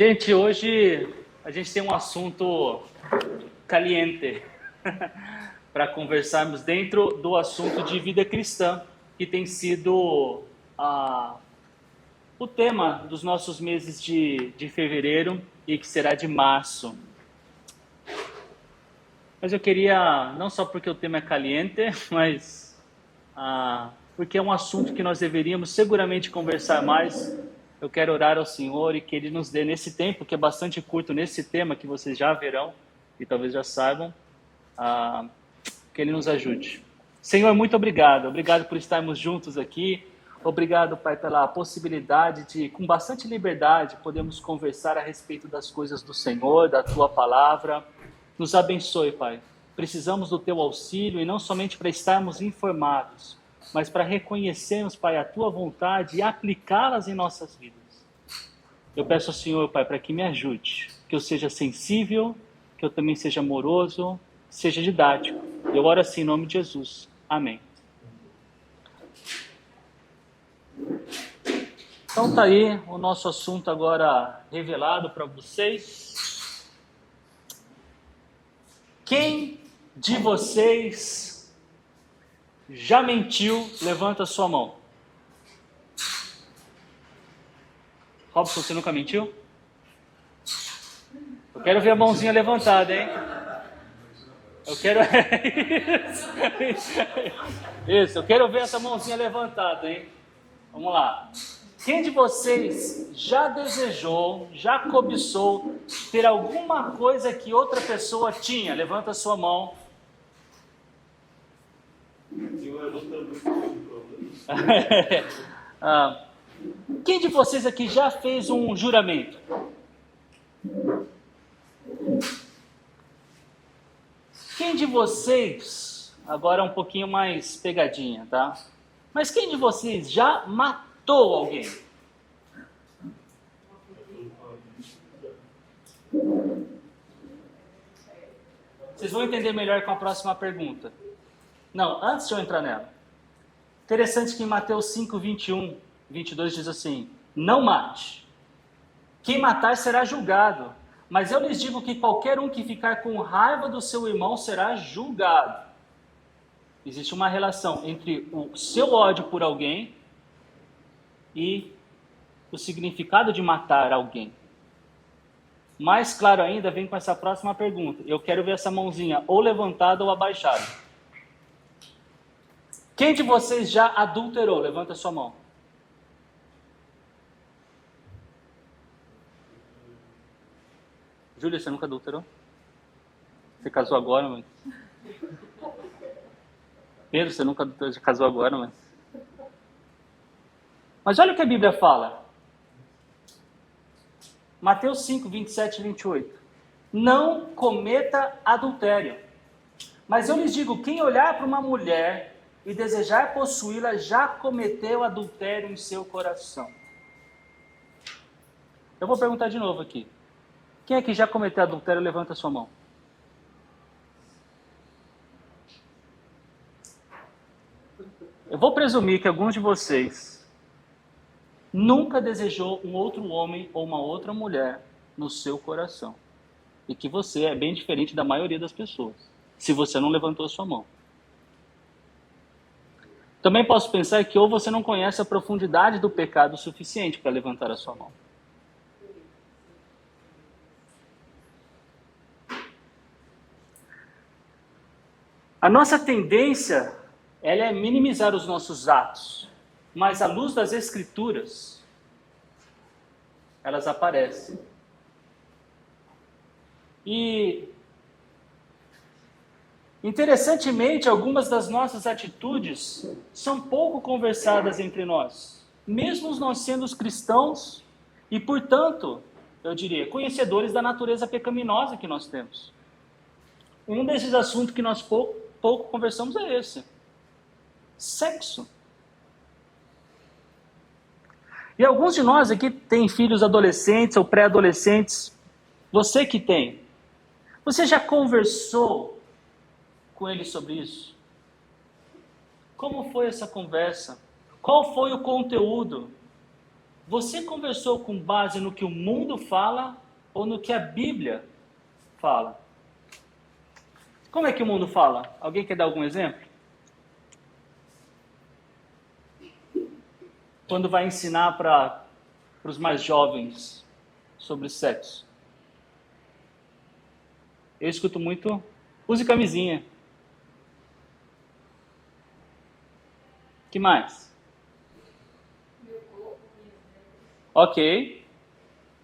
Gente, hoje a gente tem um assunto caliente para conversarmos dentro do assunto de vida cristã, que tem sido o tema dos nossos meses de fevereiro e que será de março. Mas eu queria, não só porque o tema é caliente, mas porque é um assunto que nós deveríamos seguramente conversar mais. Eu quero orar ao Senhor e que Ele nos dê nesse tempo, que é bastante curto nesse tema, que vocês já verão e talvez já saibam, que Ele nos ajude. Senhor, muito obrigado. Obrigado por estarmos juntos aqui. Obrigado, Pai, pela possibilidade de, com bastante liberdade, podermos conversar a respeito das coisas do Senhor, da Tua Palavra. Nos abençoe, Pai. Precisamos do Teu auxílio e não somente para estarmos informados, mas para reconhecermos, Pai, a Tua vontade e aplicá-las em nossas vidas. Eu peço ao Senhor, Pai, para que me ajude, que eu seja sensível, que eu também seja amoroso, seja didático. Eu oro assim em nome de Jesus. Amém. Então tá aí o nosso assunto agora revelado para vocês. Quem de vocês já mentiu? Levanta a sua mão. Robson, você nunca mentiu? Eu quero ver a mãozinha levantada, hein? Eu quero... Isso, eu quero ver essa mãozinha levantada, hein? Vamos lá. Quem de vocês já desejou, já cobiçou ter alguma coisa que outra pessoa tinha? Levanta a sua mão. Quem de vocês aqui já fez um juramento? Quem de vocês, agora um pouquinho mais pegadinha, tá? Mas quem de vocês já matou alguém? Vocês vão entender melhor com a próxima pergunta. Não, antes de eu entrar nela. Interessante que em Mateus 5, 21, 22 diz assim: não mate. Quem matar será julgado. Mas eu lhes digo que qualquer um que ficar com raiva do seu irmão será julgado. Existe uma relação entre o seu ódio por alguém e o significado de matar alguém. Mais claro ainda, vem com essa próxima pergunta. Eu quero ver essa mãozinha ou levantada ou abaixada. Quem de vocês já adulterou? Levanta a sua mão. Júlia, você nunca adulterou? Você casou agora, mas... Pedro, você nunca adulterou, já casou agora, mas... Mas olha o que a Bíblia fala. Mateus 5, 27 e 28. Não cometa adultério. Mas eu lhes digo, quem olhar para uma mulher e desejar possuí-la, já cometeu adultério em seu coração. Eu vou perguntar de novo aqui. Quem aqui já cometeu adultério, levanta a sua mão. Eu vou presumir que alguns de vocês nunca desejou um outro homem ou uma outra mulher no seu coração. E que você é bem diferente da maioria das pessoas, se você não levantou a sua mão. Também posso pensar que ou você não conhece a profundidade do pecado o suficiente para levantar a sua mão. A nossa tendência, ela é minimizar os nossos atos, mas à luz das Escrituras, elas aparecem. E, interessantemente, algumas das nossas atitudes são pouco conversadas entre nós, mesmo nós sendo os cristãos e, portanto, eu diria, conhecedores da natureza pecaminosa que nós temos. Um desses assuntos que nós pouco conversamos é esse. Sexo. E alguns de nós aqui têm filhos adolescentes ou pré-adolescentes. Você que tem. Você já conversou com eles sobre isso? Como foi essa conversa? Qual foi o conteúdo Você conversou com base no que o mundo fala ou no que a Bíblia fala? Como é que o mundo fala? Alguém quer dar algum exemplo? Quando vai ensinar para os mais jovens sobre sexo. Eu escuto muito, use camisinha. Que mais? Ok.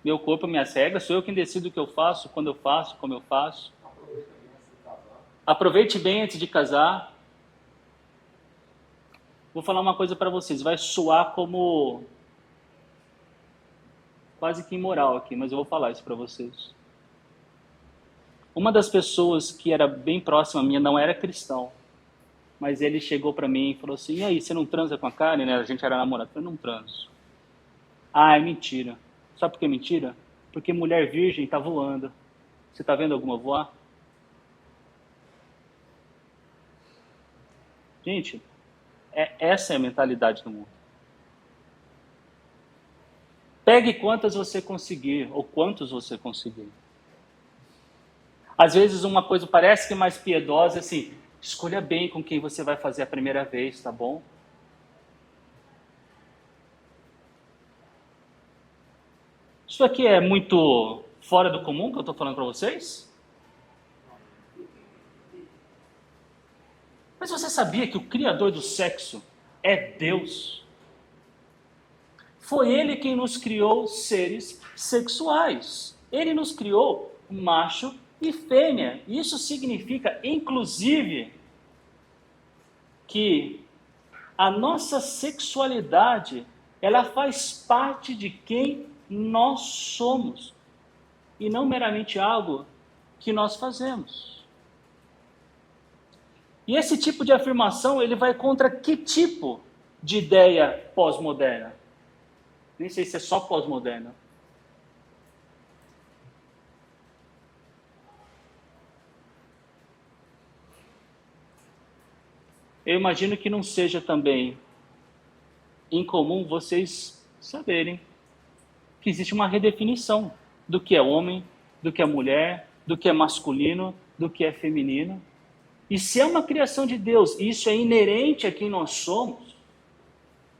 Meu corpo, minhas regras. Sou eu quem decido o que eu faço, quando eu faço, como eu faço. Aproveite bem antes de casar. Vou falar uma coisa para vocês. Vai soar como quase que imoral aqui, mas eu vou falar isso para vocês. Uma das pessoas que era bem próxima a minha não era cristão, mas ele chegou para mim e falou assim: e aí, você não transa com a Karen, né? A gente era namorado. Eu falei: não transo. Ah, é mentira. Sabe por que é mentira? Porque mulher virgem tá voando. Você tá vendo alguma voar? Gente, essa é a mentalidade do mundo. Pegue quantas você conseguir, ou quantos você conseguir. Às vezes uma coisa parece que é mais piedosa, assim, escolha bem com quem você vai fazer a primeira vez, tá bom? Isso aqui é muito fora do comum que eu estou falando para vocês? Mas você sabia que o criador do sexo é Deus? Foi Ele quem nos criou seres sexuais. Ele nos criou macho e fêmea. Isso significa, inclusive, que a nossa sexualidade, ela faz parte de quem nós somos. E não meramente algo que nós fazemos. E esse tipo de afirmação, ele vai contra que tipo de ideia pós-moderna? Nem sei se é só pós-moderna. Eu imagino que não seja também incomum vocês saberem que existe uma redefinição do que é homem, do que é mulher, do que é masculino, do que é feminino. E se é uma criação de Deus, e isso é inerente a quem nós somos,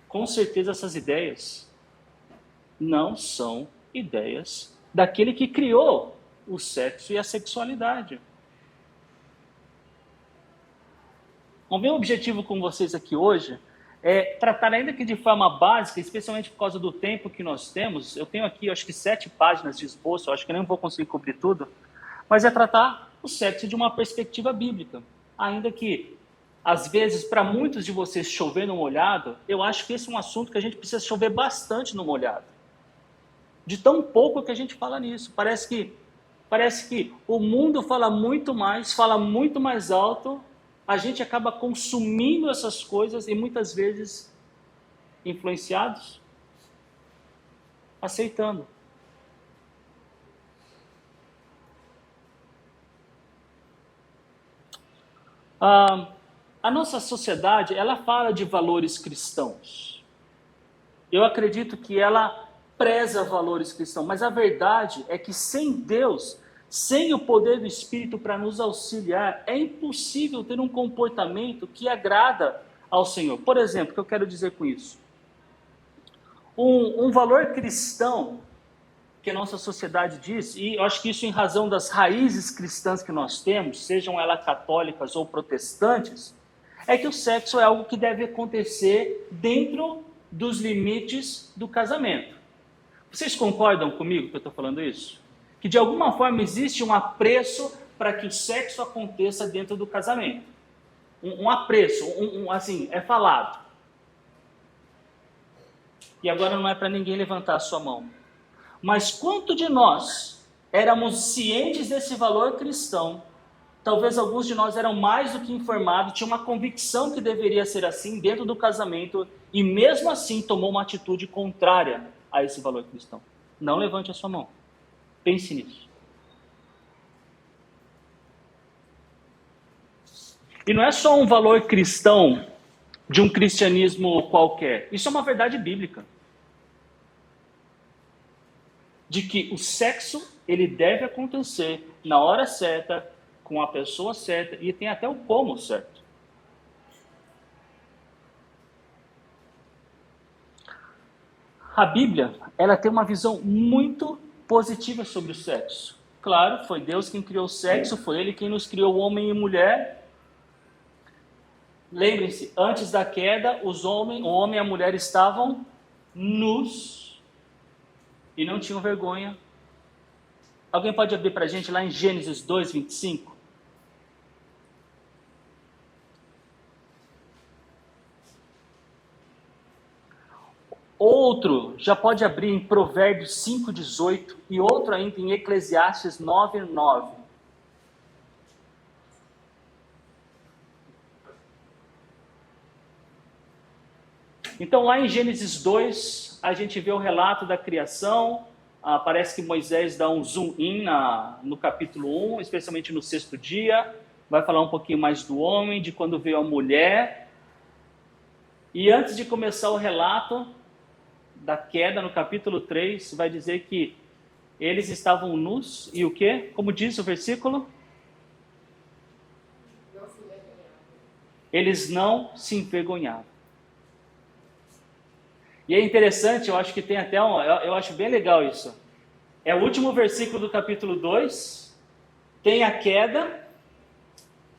com certeza essas ideias não são ideias daquele que criou o sexo e a sexualidade. O meu objetivo com vocês aqui hoje é tratar, ainda que de forma básica, especialmente por causa do tempo que nós temos. Eu tenho aqui, acho que 7 páginas de esboço, acho que nem vou conseguir cobrir tudo, mas é tratar o sexo de uma perspectiva bíblica. Ainda que, às vezes, para muitos de vocês chover no molhado, eu acho que esse é um assunto que a gente precisa chover bastante no molhado. De tão pouco que a gente fala nisso. Parece que o mundo fala muito mais alto, a gente acaba consumindo essas coisas e muitas vezes influenciados, aceitando. A nossa sociedade, ela fala de valores cristãos. Eu acredito que ela preza valores cristãos, mas a verdade é que sem Deus, sem o poder do Espírito para nos auxiliar, é impossível ter um comportamento que agrada ao Senhor. Por exemplo, o que eu quero dizer com isso? Um valor cristão que a nossa sociedade diz, e eu acho que isso em razão das raízes cristãs que nós temos, sejam elas católicas ou protestantes, é que o sexo é algo que deve acontecer dentro dos limites do casamento. Vocês concordam comigo que eu estou falando isso? Que de alguma forma existe um apreço para que o sexo aconteça dentro do casamento. Um apreço, assim, é falado. E agora não é para ninguém levantar a sua mão. Mas quanto de nós éramos cientes desse valor cristão? Talvez alguns de nós eram mais do que informados, tinham uma convicção que deveria ser assim dentro do casamento e mesmo assim tomou uma atitude contrária a esse valor cristão. Não levante a sua mão. Pense nisso. E não é só um valor cristão de um cristianismo qualquer. Isso é uma verdade bíblica. de que o sexo ele deve acontecer na hora certa, com a pessoa certa, e tem até o como certo. A Bíblia, ela tem uma visão muito positiva sobre o sexo. Claro, foi Deus quem criou o sexo, foi Ele quem nos criou homem e mulher. Lembrem-se, antes da queda, o homem e a mulher estavam nus e não tinham vergonha. Alguém pode abrir para a gente lá em Gênesis 2, 25? Outro já pode abrir em Provérbios 5, 18 e outro ainda em Eclesiastes 9, 9. Então lá em Gênesis 2, a gente vê o relato da criação. Parece que Moisés dá um zoom in no capítulo 1, especialmente no 6º dia. Vai falar um pouquinho mais do homem, de quando veio a mulher. E antes de começar o relato da queda, no capítulo 3, vai dizer que eles estavam nus e o quê? Como diz o versículo? Eles não se envergonhavam. E é interessante, eu acho que tem até eu acho bem legal isso. É o último versículo do capítulo 2, tem a queda,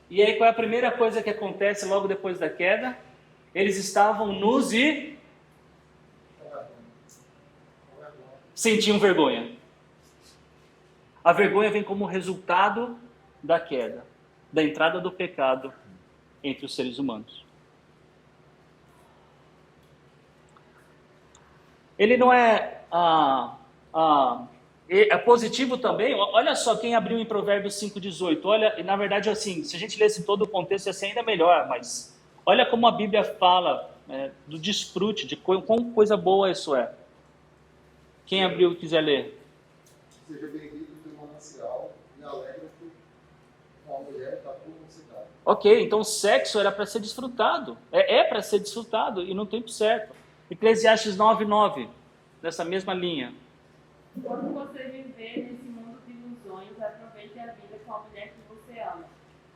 e aí qual é a primeira coisa que acontece logo depois da queda? Eles estavam nus e sentiam vergonha. A vergonha vem como resultado da queda, da entrada do pecado entre os seres humanos. Ele não é é positivo também. Olha só quem abriu em Provérbios 5,18. Olha, e na verdade, assim, se a gente lesse todo o contexto, ia ser ainda melhor, mas olha como a Bíblia fala do desfrute, de quão coisa boa isso é. Quem abriu e quiser ler. Seja bem-vindo do teu manancial e alegra-te com a mulher da tua mocidade. Ok, então o sexo era para ser desfrutado. É para ser desfrutado e no tempo certo. Eclesiastes 9:9, nessa mesma linha. Quando você viver nesse mundo de ilusões, aproveite a vida com a mulher que você ama.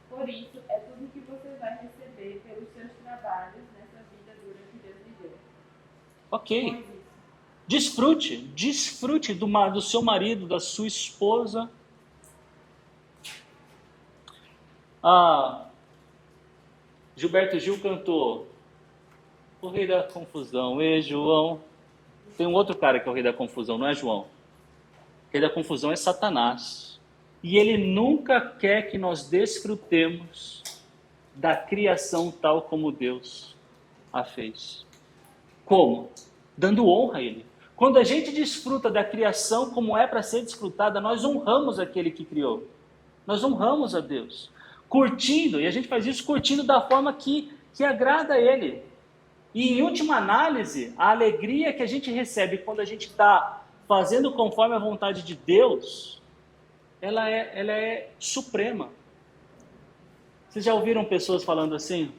Por isso, é tudo que você vai receber pelos seus trabalhos nessa vida dura que Deus lhe deu. Ok. Desfrute do seu marido, da sua esposa. Gilberto Gil cantou o rei da confusão, João. Tem um outro cara que é o rei da confusão, não é João. O rei da confusão é Satanás. E ele nunca quer que nós desfrutemos da criação tal como Deus a fez. Como? Dando honra a Ele. Quando a gente desfruta da criação como é para ser desfrutada, nós honramos aquele que criou. Nós honramos a Deus. Curtindo, e a gente faz isso curtindo da forma que agrada a Ele. E em última análise, a alegria que a gente recebe quando a gente está fazendo conforme a vontade de Deus, ela é suprema. Vocês já ouviram pessoas falando assim?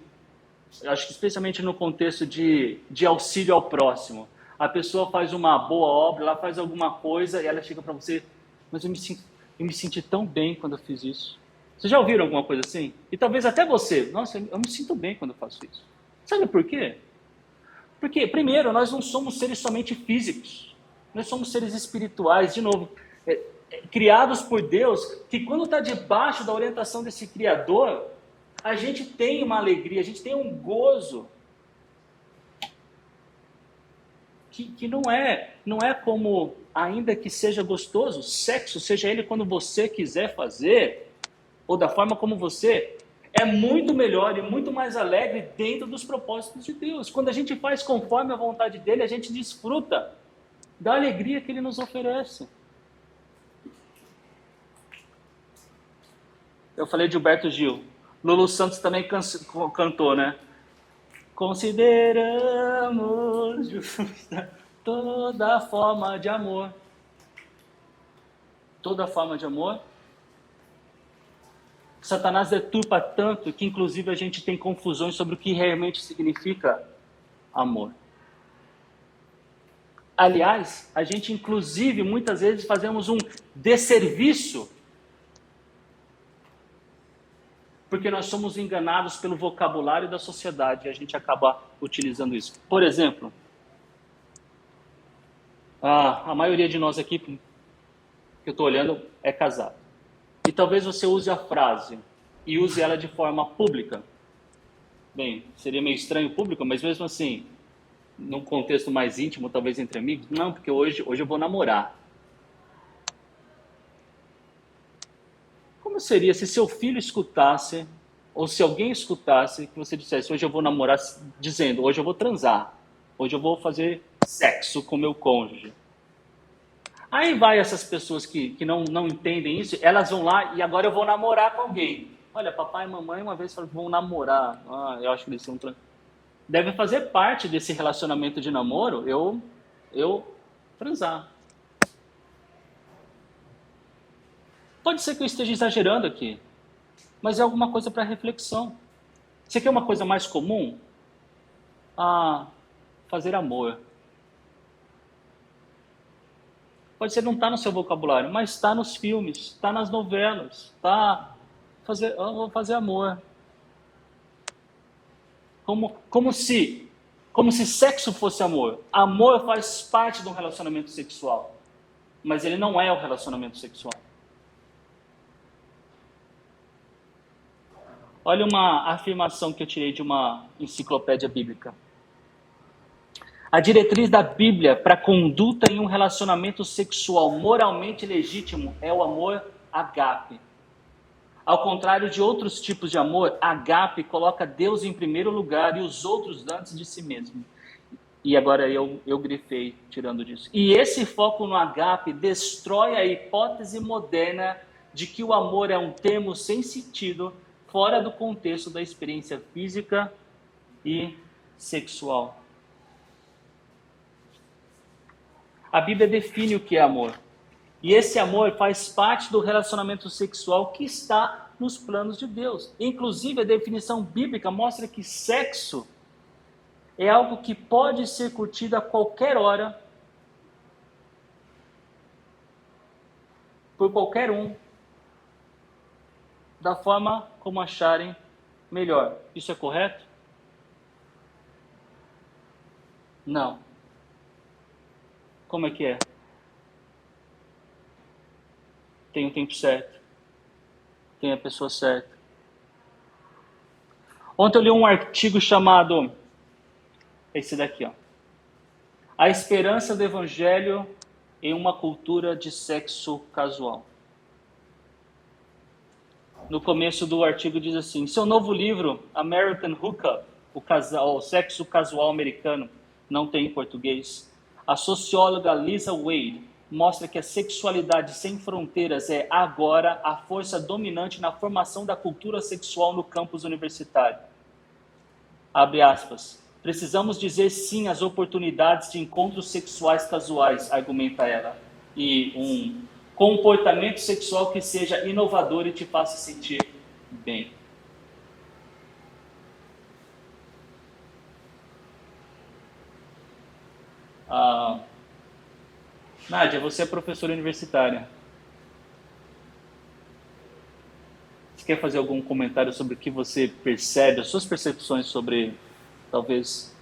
Eu acho que especialmente no contexto de auxílio ao próximo. A pessoa faz uma boa obra, ela faz alguma coisa e ela chega para você, mas eu me senti tão bem quando eu fiz isso. Vocês já ouviram alguma coisa assim? E talvez até você, nossa, eu me sinto bem quando eu faço isso. Sabe por quê? Porque, primeiro, nós não somos seres somente físicos. Nós somos seres espirituais, de novo, criados por Deus, que quando está debaixo da orientação desse Criador, a gente tem uma alegria, a gente tem um gozo que não é como, ainda que seja gostoso, sexo, seja ele quando você quiser fazer, ou da forma como você, é muito melhor e muito mais alegre dentro dos propósitos de Deus. Quando a gente faz conforme a vontade dele, a gente desfruta da alegria que ele nos oferece. Eu falei de Gilberto Gil. Lulu Santos também cantou, né? Consideramos justa toda forma de amor. Toda forma de amor. Satanás deturpa tanto que, inclusive, a gente tem confusões sobre o que realmente significa amor. Aliás, a gente inclusive muitas vezes fazemos um desserviço porque nós somos enganados pelo vocabulário da sociedade e a gente acaba utilizando isso. Por exemplo, a maioria de nós aqui, que eu estou olhando, é casado. E talvez você use a frase e use ela de forma pública. Bem, seria meio estranho público, mas mesmo assim, num contexto mais íntimo, talvez entre amigos, não, porque hoje eu vou namorar. Como seria se seu filho escutasse, ou se alguém escutasse, que você dissesse, hoje eu vou namorar, dizendo, hoje eu vou transar, hoje eu vou fazer sexo com meu cônjuge. Aí vai essas pessoas que não entendem isso, elas vão lá e agora eu vou namorar com alguém. Olha, papai e mamãe uma vez falaram que vão namorar. Eu acho que eles são... Deve fazer parte desse relacionamento de namoro eu transar. Pode ser que eu esteja exagerando aqui, mas é alguma coisa para reflexão. Você quer uma coisa mais comum? Fazer amor. Pode ser que não está no seu vocabulário, mas está nos filmes, está nas novelas, eu vou fazer amor. Como se sexo fosse amor. Amor faz parte de um relacionamento sexual, mas ele não é o relacionamento sexual. Olha uma afirmação que eu tirei de uma enciclopédia bíblica. A diretriz da Bíblia para a conduta em um relacionamento sexual moralmente legítimo é o amor ágape. Ao contrário de outros tipos de amor, ágape coloca Deus em primeiro lugar e os outros antes de si mesmo. E agora eu grifei tirando disso. E esse foco no ágape destrói a hipótese moderna de que o amor é um termo sem sentido, fora do contexto da experiência física e sexual. A Bíblia define o que é amor. E esse amor faz parte do relacionamento sexual que está nos planos de Deus. Inclusive, a definição bíblica mostra que sexo é algo que pode ser curtido a qualquer hora, por qualquer um, da forma como acharem melhor. Isso é correto? Não. Como é que é? Tem o tempo certo. Tem a pessoa certa. Ontem eu li um artigo chamado... Esse daqui, ó. A esperança do evangelho em uma cultura de sexo casual. No começo do artigo diz assim, seu novo livro, American Hookup, o sexo casual americano, não tem em português. A socióloga Lisa Wade mostra que a sexualidade sem fronteiras é agora a força dominante na formação da cultura sexual no campus universitário. Abre aspas. Precisamos dizer sim às oportunidades de encontros sexuais casuais, argumenta ela. E um comportamento sexual que seja inovador e te faça sentir bem. Nádia, você é professora universitária. Você quer fazer algum comentário sobre o que você percebe, as suas percepções sobre, talvez,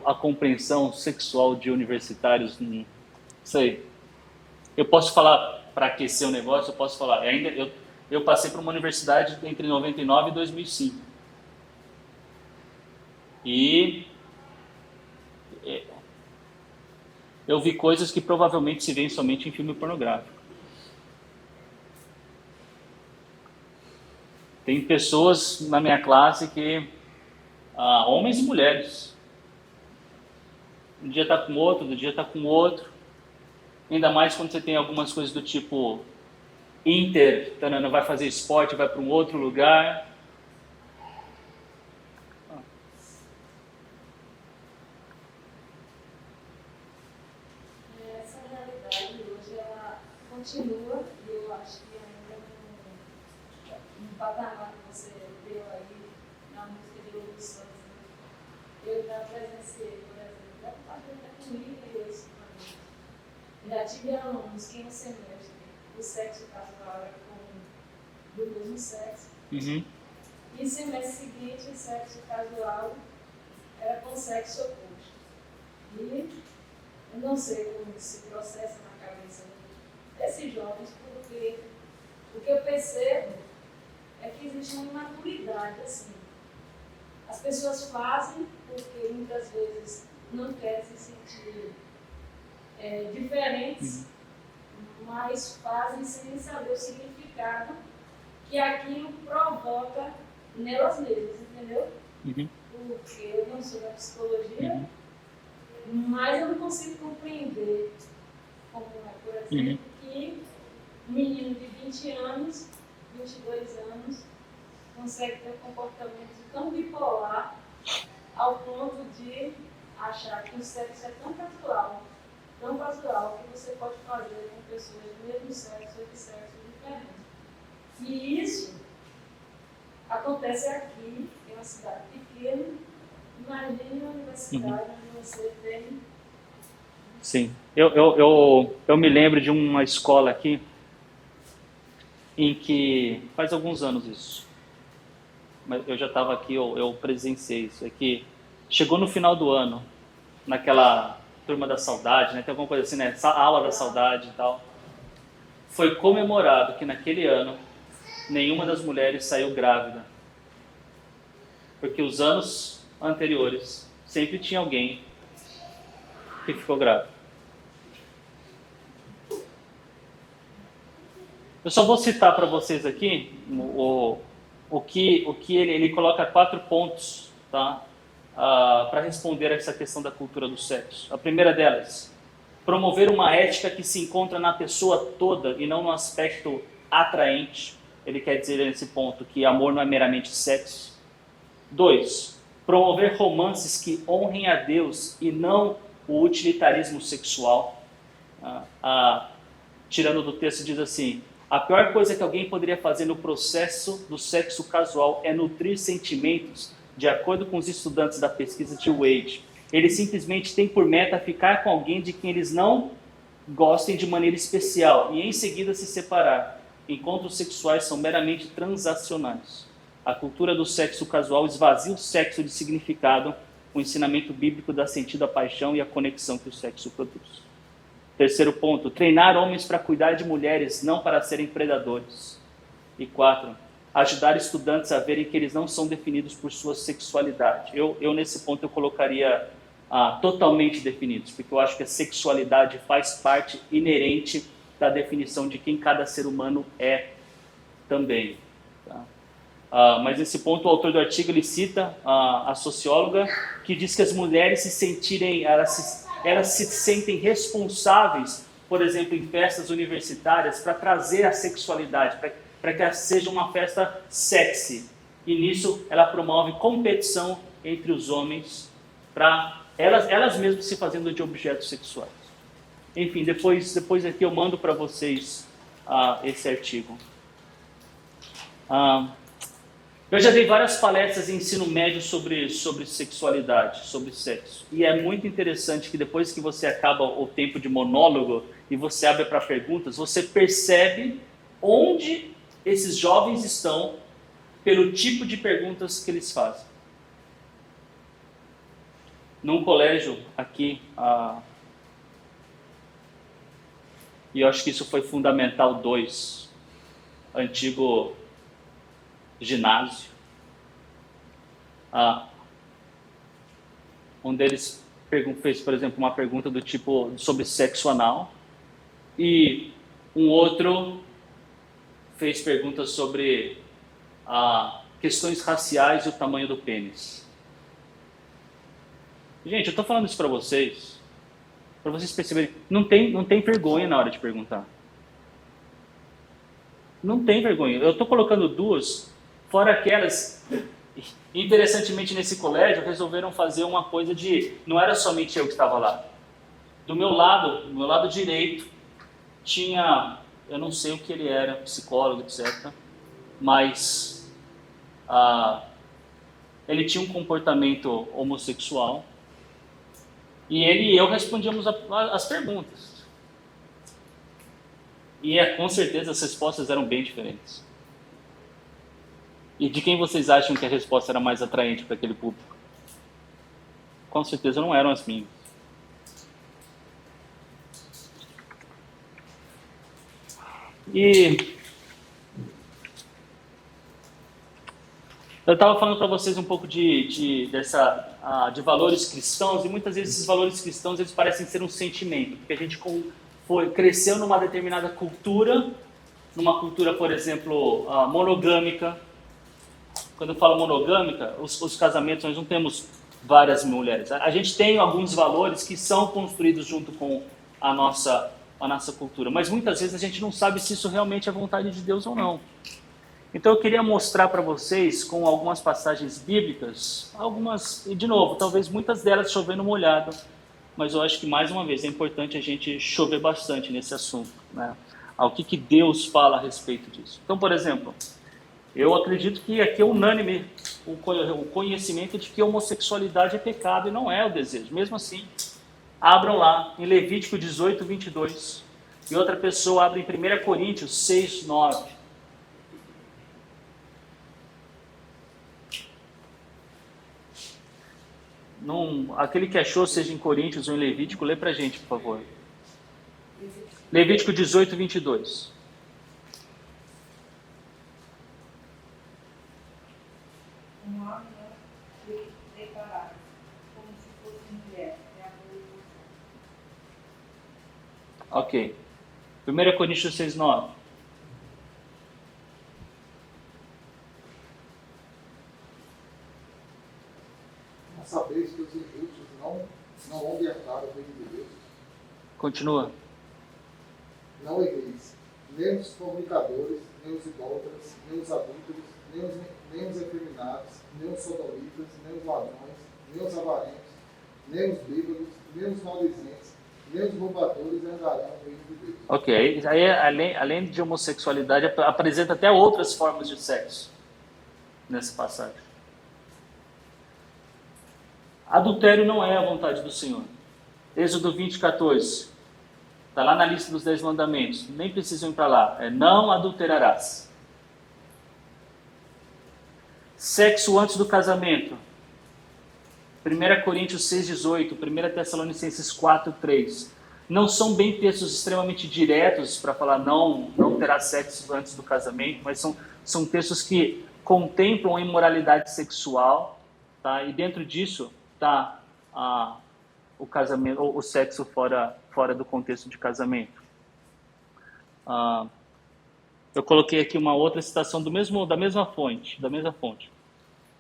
a compreensão sexual de universitários? Não sei. Eu posso falar, para aquecer o negócio, eu posso falar. Eu passei por uma universidade entre 99 e 2005. E eu vi coisas que provavelmente se veem somente em filme pornográfico. Tem pessoas na minha classe que, homens e mulheres, um dia está com outro, outro dia está com outro, ainda mais quando você tem algumas coisas do tipo não vai fazer esporte, vai para um outro lugar. Essa realidade hoje ela continua e eu acho que ainda no patamar que você deu aí na música de Lulu Santos. Eu já presenciei, por exemplo, deve estar comigo e eu isso também. Já tive alunos que no semestre o sexo casual era do mesmo sexo. Uhum. E no semestre seguinte o sexo casual era com o sexo oposto. E eu não sei como se processa na cabeça desses jovens, porque o que eu percebo é que existe uma imaturidade, assim. As pessoas fazem porque muitas vezes não querem se sentir diferentes, mas fazem sem saber o significado que aquilo provoca nelas mesmas, entendeu? Uhum. Porque eu não sou da psicologia, mas eu não consigo compreender, como é, por exemplo, que um menino de 20 anos, 22 anos, consegue ter um comportamento tão bipolar ao ponto de achar que o sexo é tão casual, que você pode fazer com pessoas do mesmo sexo ou de sexos diferentes. E isso acontece aqui, em uma cidade pequena. Imagine uma universidade onde você tem... Sim. Eu me lembro de uma escola aqui em que, faz alguns anos isso, mas eu já estava aqui, eu presenciei isso, é que chegou no final do ano, naquela turma da saudade, né, tem alguma coisa assim, né, a aula da saudade e tal, foi comemorado que naquele ano nenhuma das mulheres saiu grávida, porque os anos anteriores sempre tinha alguém que ficou grávido. Eu só vou citar para vocês aqui o que ele coloca 4 pontos, tá? Para responder a essa questão da cultura do sexo. A primeira delas, promover uma ética que se encontra na pessoa toda e não no aspecto atraente. Ele quer dizer nesse ponto que amor não é meramente sexo. 2, promover romances que honrem a Deus e não o utilitarismo sexual. Tirando do texto, diz assim: a pior coisa que alguém poderia fazer no processo do sexo casual é nutrir sentimentos, de acordo com os estudantes da pesquisa de Wade. Eles simplesmente têm por meta ficar com alguém de quem eles não gostem de maneira especial e em seguida se separar. Encontros sexuais são meramente transacionais. A cultura do sexo casual esvazia o sexo de significado. O ensinamento bíblico dá sentido à paixão e à conexão que o sexo produz. Terceiro ponto, treinar homens para cuidar de mulheres, não para serem predadores. E 4, ajudar estudantes a verem que eles não são definidos por sua sexualidade. Eu nesse ponto, eu colocaria totalmente definidos, porque eu acho que a sexualidade faz parte inerente da definição de quem cada ser humano é também. Tá? Mas nesse ponto, o autor do artigo, ele cita a socióloga, que diz que as mulheres se sentirem, elas se sentem responsáveis, por exemplo, em festas universitárias, para trazer a sexualidade, para que ela seja uma festa sexy. E nisso ela promove competição entre os homens, para elas mesmas se fazendo de objetos sexuais. Enfim, depois aqui eu mando para vocês esse artigo. Eu já dei várias palestras em ensino médio sobre sexualidade, sobre sexo. E é muito interessante que depois que você acaba o tempo de monólogo e você abre para perguntas, você percebe onde esses jovens estão pelo tipo de perguntas que eles fazem. Num colégio aqui, e eu acho que isso foi Fundamental 2, antigo ginásio, um deles fez, por exemplo, uma pergunta do tipo sobre sexo anal, e um outro fez perguntas sobre questões raciais e o tamanho do pênis. Gente, eu estou falando isso para vocês perceberem, não tem vergonha na hora de perguntar. Não tem vergonha. Eu estou colocando duas, fora aquelas. Interessantemente, nesse colégio, resolveram fazer uma coisa de... Não era somente eu que estava lá. Do meu lado direito, tinha... Eu não sei o que ele era, psicólogo, etc. Mas... ele tinha um comportamento homossexual. E ele e eu respondíamos as perguntas. E com certeza as respostas eram bem diferentes. E de quem vocês acham que a resposta era mais atraente para aquele público? Com certeza não eram as minhas. E eu estava falando para vocês um pouco de valores cristãos, e muitas vezes esses valores cristãos eles parecem ser um sentimento, porque a gente cresceu numa determinada cultura, numa cultura, por exemplo, monogâmica. Quando eu falo monogâmica, os casamentos, nós não temos várias mulheres. A gente tem alguns valores que são construídos junto com a nossa cultura, mas muitas vezes a gente não sabe se isso realmente é vontade de Deus ou não. Então eu queria mostrar para vocês com algumas passagens bíblicas, algumas, e de novo, talvez muitas delas chovendo molhado, mas eu acho que mais uma vez é importante a gente chover bastante nesse assunto, né? O que Deus fala a respeito disso. Então, por exemplo, eu acredito que aqui é unânime o conhecimento de que a homossexualidade é pecado e não é o desejo. Mesmo assim, abram lá em Levítico 18, 22, e outra pessoa abre em 1 Coríntios 6, 9. Aquele que achou, seja em Coríntios ou em Levítico, lê pra gente, por favor. Levítico 18, 22. Um homem não se declarar como se fosse mulher, é a abominação. Ok. 1 Coríntios 6, 9. Não sabeis que os injustos não vão herdar o reino de Deus? Continua. Não erreis, nem os fornicadores, nem os idólatras, nem os adúlteros, nem os efeminados, nem os sodomitas, nem os ladrões, nem os avarentos, nem os bêbados, nem os maldizentes, nem os roubadores herdarão o reino de Deus. Ok, aí além de homossexualidade, apresenta até outras formas de sexo nessa passagem. Adultério não é a vontade do Senhor. Êxodo 20, 14. Está lá na lista dos 10 mandamentos. Nem precisam ir para lá. Não adulterarás. Sexo antes do casamento. 1 Coríntios 6, 18. 1 Tessalonicenses 4, 3. Não são bem textos extremamente diretos para falar não terá sexo antes do casamento, mas são textos que contemplam a imoralidade sexual, tá? E dentro disso está o casamento, ou o sexo fora do contexto de casamento. Eu coloquei aqui uma outra citação da mesma fonte.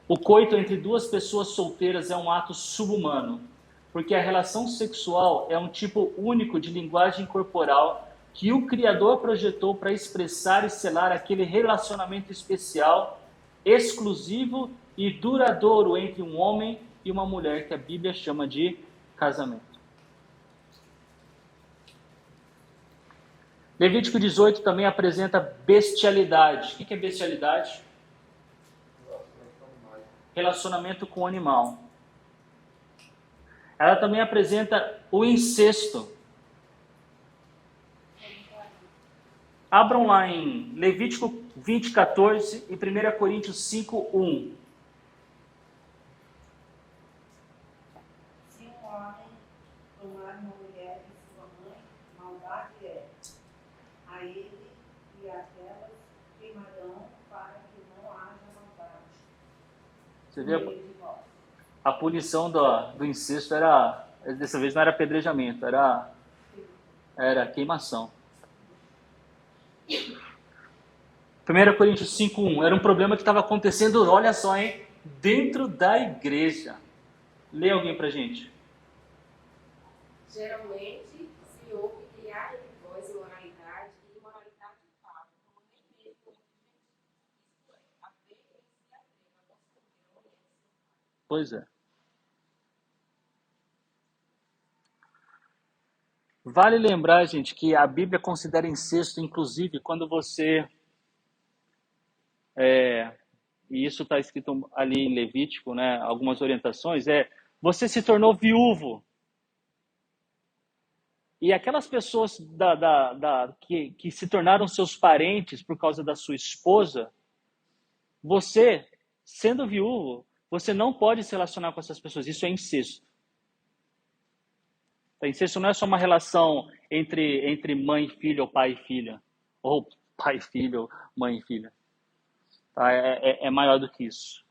O coito entre duas pessoas solteiras é um ato subhumano, porque a relação sexual é um tipo único de linguagem corporal que o Criador projetou para expressar e selar aquele relacionamento especial, exclusivo e duradouro entre um homem e uma mulher, que a Bíblia chama de casamento. Levítico 18 também apresenta bestialidade. O que é bestialidade? Relacionamento com o animal. Ela também apresenta o incesto. Abram lá em Levítico 20, 14 e 1 Coríntios 5, 1. Se um homem tomar uma mulher de sua mãe, maldade é. A ele e aquelas queimarão para que não haja maldade. Você vê a punição do incesto dessa vez não era apedrejamento, era queimação. 1 Coríntios 5:1 era um problema que estava acontecendo, olha só, hein, dentro da igreja. Lê alguém pra gente. Geralmente, se ouve que há entre vós imoralidade e imoralidade de fato, como nem mesmo isto é, a fé que se atreva a confundir a Pois é. Vale lembrar, gente, que a Bíblia considera incesto, inclusive, quando você... e isso está escrito ali em Levítico, né? Algumas orientações, você se tornou viúvo. E aquelas pessoas que se tornaram seus parentes por causa da sua esposa, você, sendo viúvo, você não pode se relacionar com essas pessoas. Isso é incesto. Incesto não é só uma relação entre mãe e filho, ou pai e filha. Ou pai e filho, mãe e filha. Tá? É maior do que isso.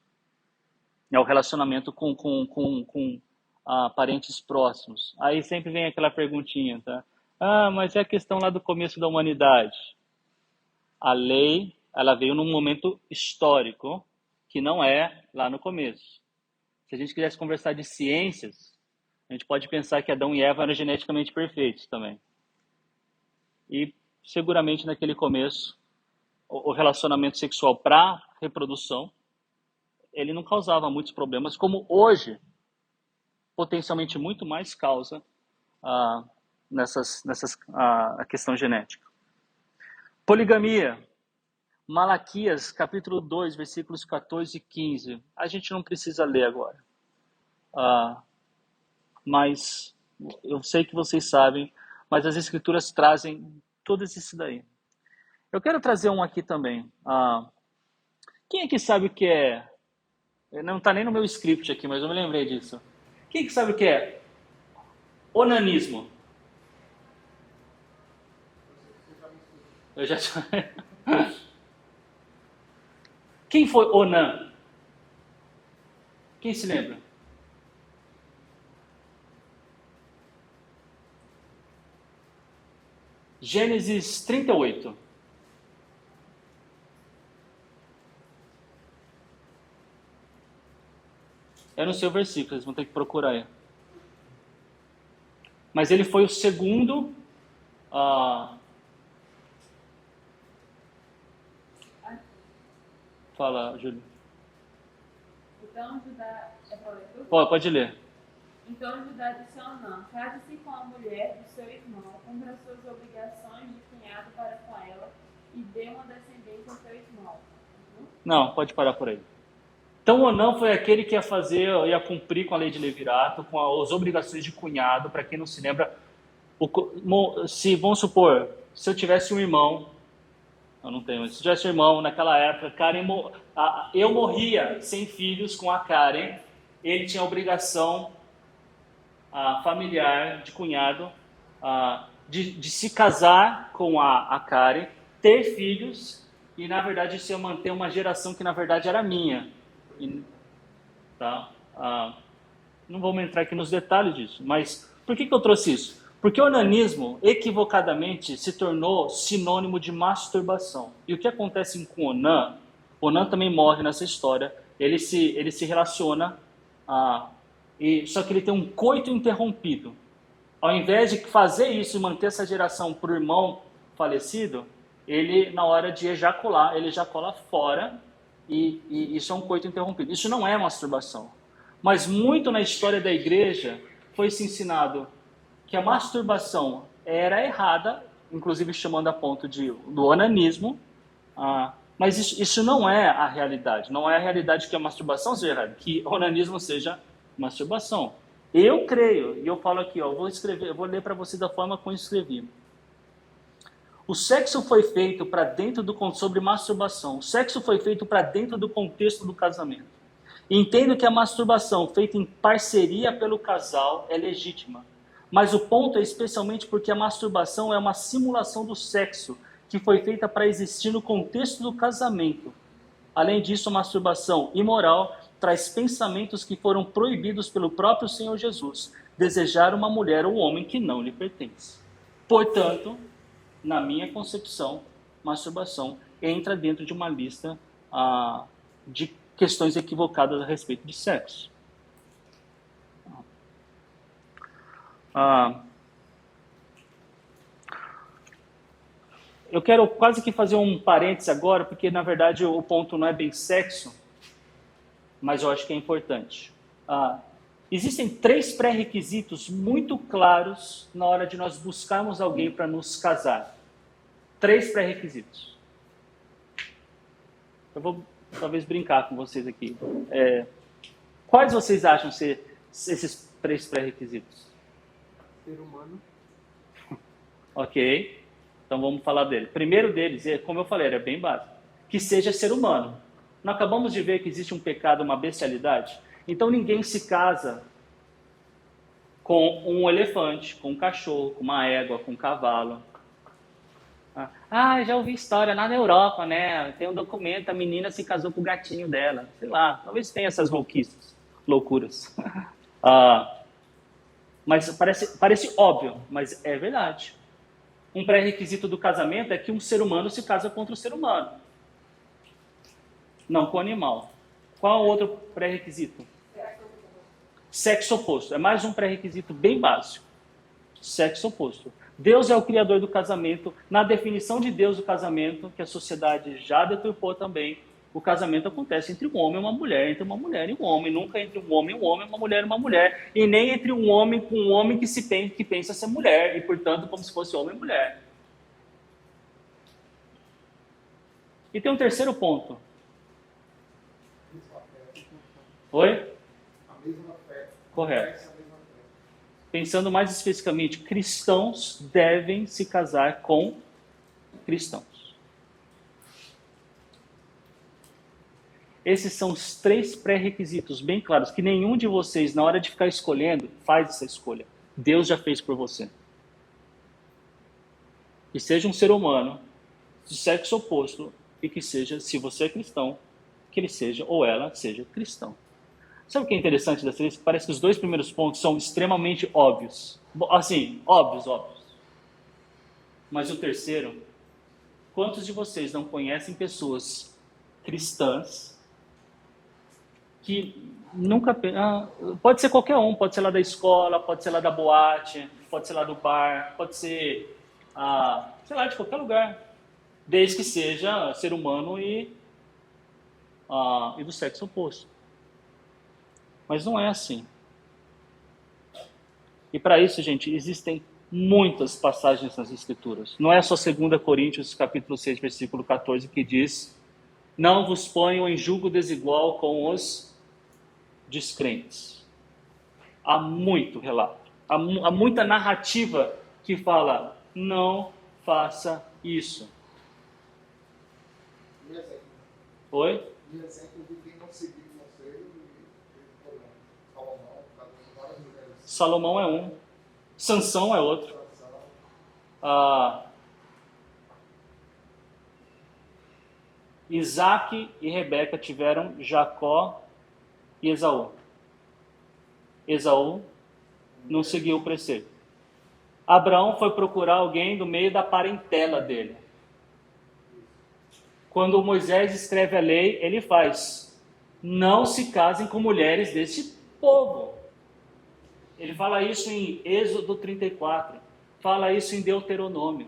É o relacionamento com parentes próximos. Aí sempre vem aquela perguntinha, tá? Mas é a questão lá do começo da humanidade. A lei, ela veio num momento histórico, que não é lá no começo. Se a gente quisesse conversar de ciências, a gente pode pensar que Adão e Eva eram geneticamente perfeitos também. E seguramente naquele começo, o relacionamento sexual para reprodução, ele não causava muitos problemas, como hoje, potencialmente muito mais causa a questão genética. Poligamia. Malaquias, capítulo 2, versículos 14 e 15. A gente não precisa ler agora. Mas eu sei que vocês sabem, mas as escrituras trazem tudo isso daí. Eu quero trazer um aqui também. Quem aqui sabe o que é? Não está nem no meu script aqui, mas eu me lembrei disso. Quem que sabe o que é? Onanismo. Eu já... Quem foi Onan? Quem se lembra? Gênesis 38. É no seu versículo, vocês vão ter que procurar aí. Mas ele foi o segundo... Fala, Júlio. Então Judá... Pode ler. Então Judá disse a Onã: case-se com a mulher do seu irmão, cumpra suas obrigações de cunhado para com ela e dê uma descendência ao seu irmão. Não, pode parar por aí. Então Onã foi aquele que ia cumprir com a lei de Levirato, com as obrigações de cunhado. Para quem não se lembra, vamos supor, se eu tivesse um irmão, eu não tenho, mas se eu tivesse um irmão naquela época, eu morria sem filhos com a Karen, ele tinha a obrigação familiar de cunhado de se casar com a Karen, ter filhos e na verdade isso ia manter uma geração que na verdade era minha. Tá? Não vamos entrar aqui nos detalhes disso, mas por que eu trouxe isso? Porque o onanismo, equivocadamente, se tornou sinônimo de masturbação. E o que acontece com Onã? Onã também morre nessa história. Ele se relaciona, só que ele tem um coito interrompido. Ao invés de fazer isso e manter essa geração para o irmão falecido, ele, na hora de ejacular, ele ejacula fora e isso é um coito interrompido. Isso não é masturbação. Mas muito na história da igreja foi se ensinado que a masturbação era errada, inclusive chamando a ponto do onanismo, mas isso não é a realidade. Não é a realidade que a masturbação seja errada, que o onanismo seja masturbação. Eu creio, e eu falo aqui, eu vou ler para você da forma como eu escrevi. O sexo foi feito para dentro sobre masturbação. O sexo foi feito para dentro do contexto do casamento. Entendo que a masturbação feita em parceria pelo casal é legítima. Mas o ponto é especialmente porque a masturbação é uma simulação do sexo que foi feita para existir no contexto do casamento. Além disso, a masturbação imoral traz pensamentos que foram proibidos pelo próprio Senhor Jesus, desejar uma mulher ou um homem que não lhe pertence. Portanto, na minha concepção, masturbação entra dentro de uma lista de questões equivocadas a respeito de sexo. Eu quero quase que fazer um parênteses agora, porque na verdade o ponto não é bem sexo, mas eu acho que é importante. Existem 3 pré-requisitos muito claros na hora de nós buscarmos alguém para nos casar. 3 pré-requisitos. Eu vou talvez brincar com vocês aqui. Quais vocês acham ser esses 3 pré-requisitos? Ser humano. Ok? Então vamos falar dele. Primeiro deles, como eu falei, era bem básico. Que seja ser humano. Nós acabamos de ver que existe um pecado, uma bestialidade. Então ninguém se casa com um elefante, com um cachorro, com uma égua, com um cavalo. Já ouvi história lá na Europa, né? Tem um documento, a menina se casou com o gatinho dela. Sei lá, talvez tenha essas loucuras. Mas parece óbvio, mas é verdade. Um pré-requisito do casamento é que um ser humano se casa com outro ser humano. Não com o animal. Qual é o outro pré-requisito? Sexo oposto. É mais um pré-requisito bem básico. Sexo oposto. Deus é o criador do casamento. Na definição de Deus do casamento, que a sociedade já deturpou também, o casamento acontece entre um homem e uma mulher, entre uma mulher e um homem, nunca entre um homem e uma mulher e uma mulher, e nem entre um homem com um homem que pensa ser mulher, e portanto como se fosse homem e mulher. E tem um terceiro ponto. Oi? A mesma fé. Correto. Pensando mais especificamente, cristãos devem se casar com cristãos. Esses são os 3 pré-requisitos bem claros, que nenhum de vocês, na hora de ficar escolhendo, faz essa escolha. Deus já fez por você. Que seja um ser humano, de sexo oposto, e que seja, se você é cristão, que ele seja ou ela seja cristão. Sabe o que é interessante dessa lista? Parece que os 2 primeiros pontos são extremamente óbvios. Assim, óbvios. Mas o terceiro, quantos de vocês não conhecem pessoas cristãs que nunca... pode ser qualquer um, pode ser lá da escola, pode ser lá da boate, pode ser lá do bar, pode ser, sei lá, de qualquer lugar. Desde que seja ser humano e do sexo oposto. Mas não é assim. E para isso, gente, existem muitas passagens nas Escrituras. Não é só 2 Coríntios, capítulo 6, versículo 14, que diz: não vos ponham em julgo desigual com os descrentes. Há muito relato, há muita narrativa que fala: não faça isso. E exemplo? Oi? E exemplo de quem não seguiu o conselho e Salomão, várias mulheres. Salomão é um. Sansão é outro. Isaac e Rebeca tiveram Jacó e Esaú. Esaú não seguiu o preceito. Abraão foi procurar alguém do meio da parentela dele. Quando Moisés escreve a lei, ele faz: não se casem com mulheres deste povo. Ele fala isso em Êxodo 34, fala isso em Deuteronômio.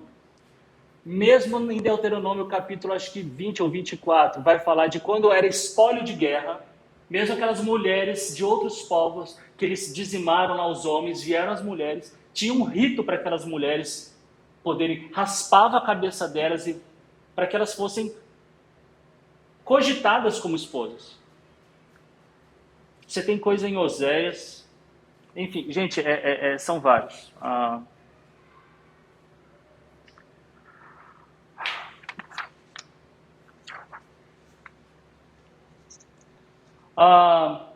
Mesmo em Deuteronômio, capítulo acho que 20 ou 24, vai falar de quando era espólio de guerra, mesmo aquelas mulheres de outros povos que eles dizimaram lá os homens, vieram as mulheres, tinha um rito para aquelas mulheres poderem, raspava a cabeça delas e para que elas fossem cogitadas como esposas. Você tem coisa em Oséias, enfim, gente, são vários.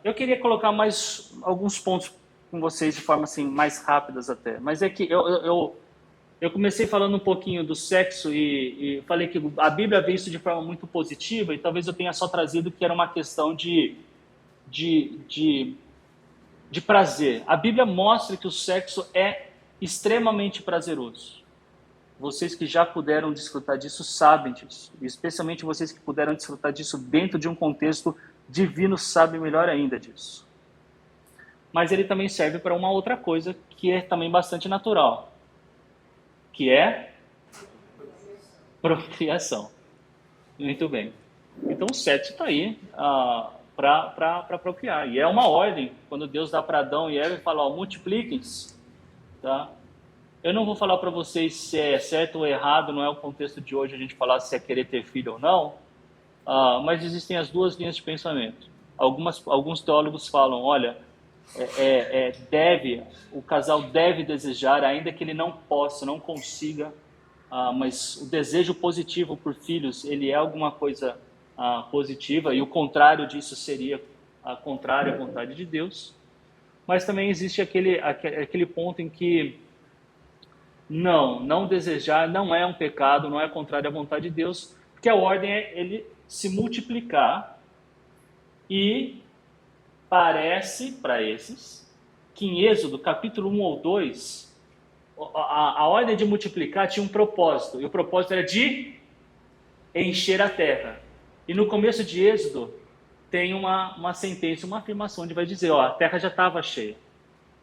Eu queria colocar mais alguns pontos com vocês de forma assim, mais rápidas até, mas é que eu comecei falando um pouquinho do sexo e falei que a Bíblia vê isso de forma muito positiva e talvez eu tenha só trazido que era uma questão de prazer. A Bíblia mostra que o sexo é extremamente prazeroso. Vocês que já puderam desfrutar disso sabem disso, especialmente vocês que puderam desfrutar disso dentro de um contexto divino sabem melhor ainda disso. Mas ele também serve para uma outra coisa que é também bastante natural, que é procriação. Muito bem. Então o sexo está aí para procriar. E é uma ordem. Quando Deus dá para Adão e Eva e fala: multipliquem-se. Tá? Eu não vou falar para vocês se é certo ou errado, não é o contexto de hoje a gente falar se é querer ter filho ou não, mas existem as duas linhas de pensamento. Alguns teólogos falam: olha, o casal deve desejar, ainda que ele não possa, não consiga, mas o desejo positivo por filhos, ele é alguma coisa positiva, e o contrário disso seria contrário à vontade de Deus. Mas também existe aquele ponto em que não desejar não é um pecado, não é contrário à vontade de Deus, porque a ordem é ele se multiplicar, e parece para esses que em Êxodo capítulo 1 ou 2, a ordem de multiplicar tinha um propósito, e o propósito era de encher a terra. E no começo de Êxodo tem uma sentença, uma afirmação, onde vai dizer, a terra já estava cheia.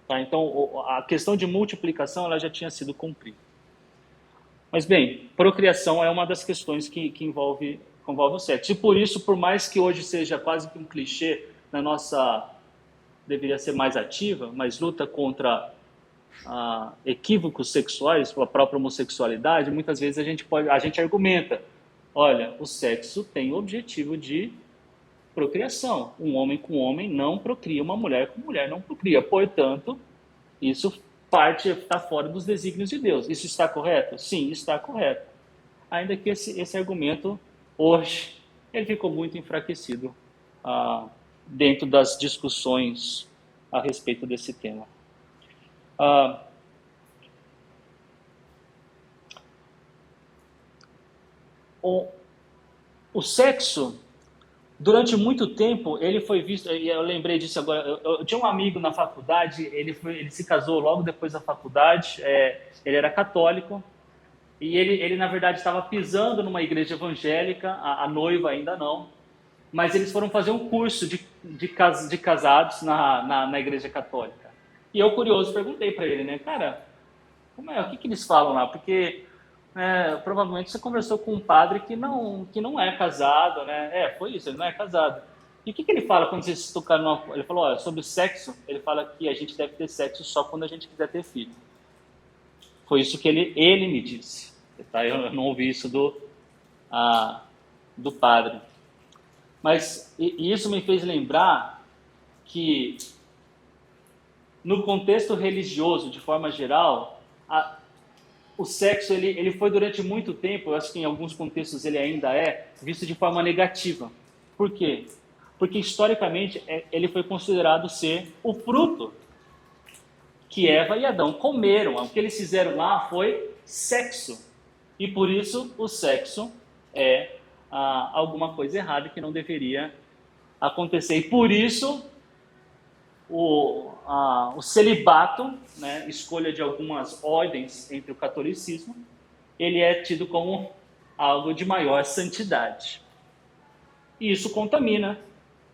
Tá? Então, a questão de multiplicação ela já tinha sido cumprida. Mas, bem, procriação é uma das questões que envolve o sexo. E por isso, por mais que hoje seja quase que um clichê, na nossa, deveria ser mais ativa, mas luta contra equívocos sexuais, a própria homossexualidade, muitas vezes a gente argumenta, olha, o sexo tem o objetivo de procriação. Um homem com homem não procria, uma mulher com mulher não procria. Portanto, isso está fora dos desígnios de Deus. Isso está correto? Sim, está correto. Ainda que esse argumento, hoje, ele ficou muito enfraquecido dentro das discussões a respeito desse tema. O sexo, durante muito tempo, ele foi visto, e eu lembrei disso agora, eu tinha um amigo na faculdade, ele se casou logo depois da faculdade, ele era católico, e ele na verdade estava pisando numa igreja evangélica, a noiva ainda não, mas eles foram fazer um curso de casados na igreja católica. E eu, curioso, perguntei para ele, né, cara, o que eles falam lá? Porque provavelmente você conversou com um padre que não é casado, né? Foi isso, ele não é casado. E o que ele fala quando vocês tocaram ele falou, olha, sobre sexo, ele fala que a gente deve ter sexo só quando a gente quiser ter filho. Foi isso que ele me disse. Tá? Eu não ouvi isso do padre. Mas isso me fez lembrar que, no contexto religioso, de forma geral, o sexo ele foi durante muito tempo, eu acho que em alguns contextos ele ainda é, visto de forma negativa. Por quê? Porque historicamente ele foi considerado ser o fruto que Eva e Adão comeram. O que eles fizeram lá foi sexo. E por isso o sexo é alguma coisa errada que não deveria acontecer. E por isso o celibato, né, escolha de algumas ordens entre o catolicismo, ele é tido como algo de maior santidade. E isso contamina,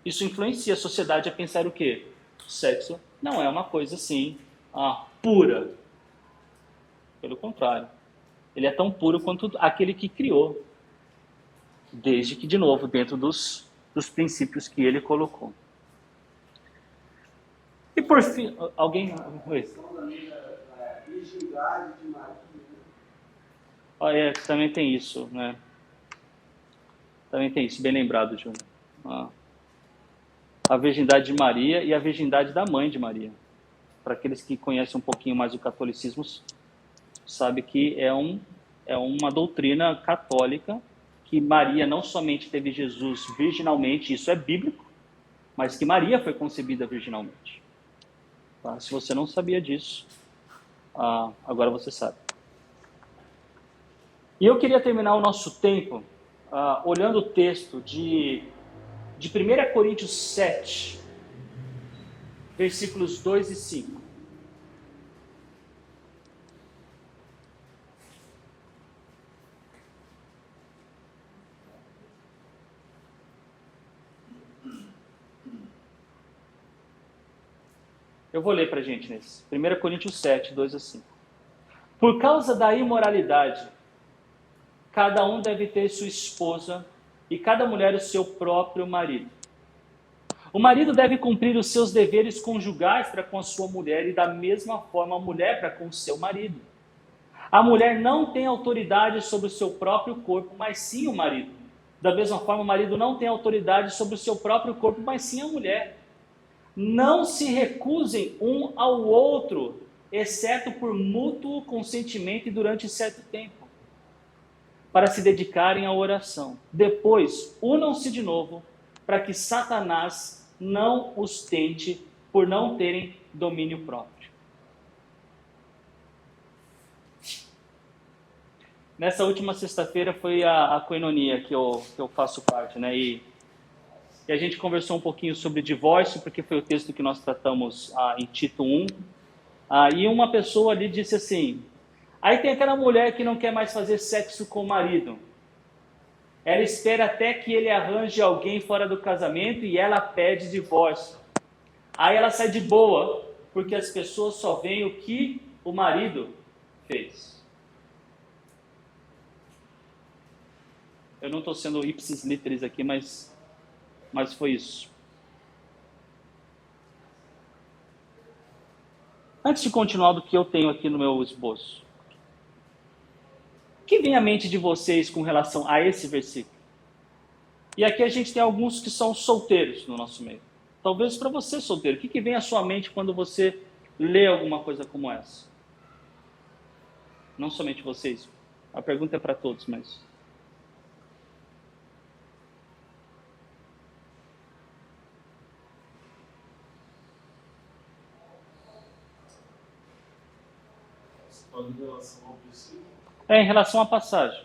isso influencia a sociedade a pensar o quê? O sexo não é uma coisa assim pura. Pelo contrário, ele é tão puro quanto aquele que criou, desde que, de novo, dentro dos princípios que ele colocou. E por fim, alguém... Oi. Virgindade de Maria. Também tem isso, né? Também tem isso, bem lembrado, Júnior. A virgindade de Maria e a virgindade da mãe de Maria. Para aqueles que conhecem um pouquinho mais o catolicismo, sabe que é uma doutrina católica que Maria não somente teve Jesus virginalmente, isso é bíblico, mas que Maria foi concebida virginalmente. Tá? Se você não sabia disso, agora você sabe. E eu queria terminar o nosso tempo olhando o texto de 1 Coríntios 7, versículos 2 e 5. Eu vou ler para a gente nesse. 1 Coríntios 7, 2 a 5. Por causa da imoralidade, cada um deve ter sua esposa e cada mulher o seu próprio marido. O marido deve cumprir os seus deveres conjugais para com a sua mulher e da mesma forma a mulher para com o seu marido. A mulher não tem autoridade sobre o seu próprio corpo, mas sim o marido. Da mesma forma, o marido não tem autoridade sobre o seu próprio corpo, mas sim a mulher. Não se recusem um ao outro, exceto por mútuo consentimento e durante certo tempo, para se dedicarem à oração. Depois, unam-se de novo, para que Satanás não os tente por não terem domínio próprio. Nessa última sexta-feira foi a coinonia que eu faço parte, né? E a gente conversou um pouquinho sobre divórcio, porque foi o texto que nós tratamos em Tito 1. E uma pessoa ali disse assim, aí tem aquela mulher que não quer mais fazer sexo com o marido. Ela espera até que ele arranje alguém fora do casamento e ela pede divórcio. Aí ela sai de boa, porque as pessoas só veem o que o marido fez. Eu não estou sendo ipsis literis aqui, mas foi isso. Antes de continuar do que eu tenho aqui no meu esboço, o que vem à mente de vocês com relação a esse versículo? E aqui a gente tem alguns que são solteiros no nosso meio. Talvez para você, solteiro, o que vem à sua mente quando você lê alguma coisa como essa? Não somente vocês, a pergunta é para todos, mas... Em relação ao princípio. Em relação à passagem.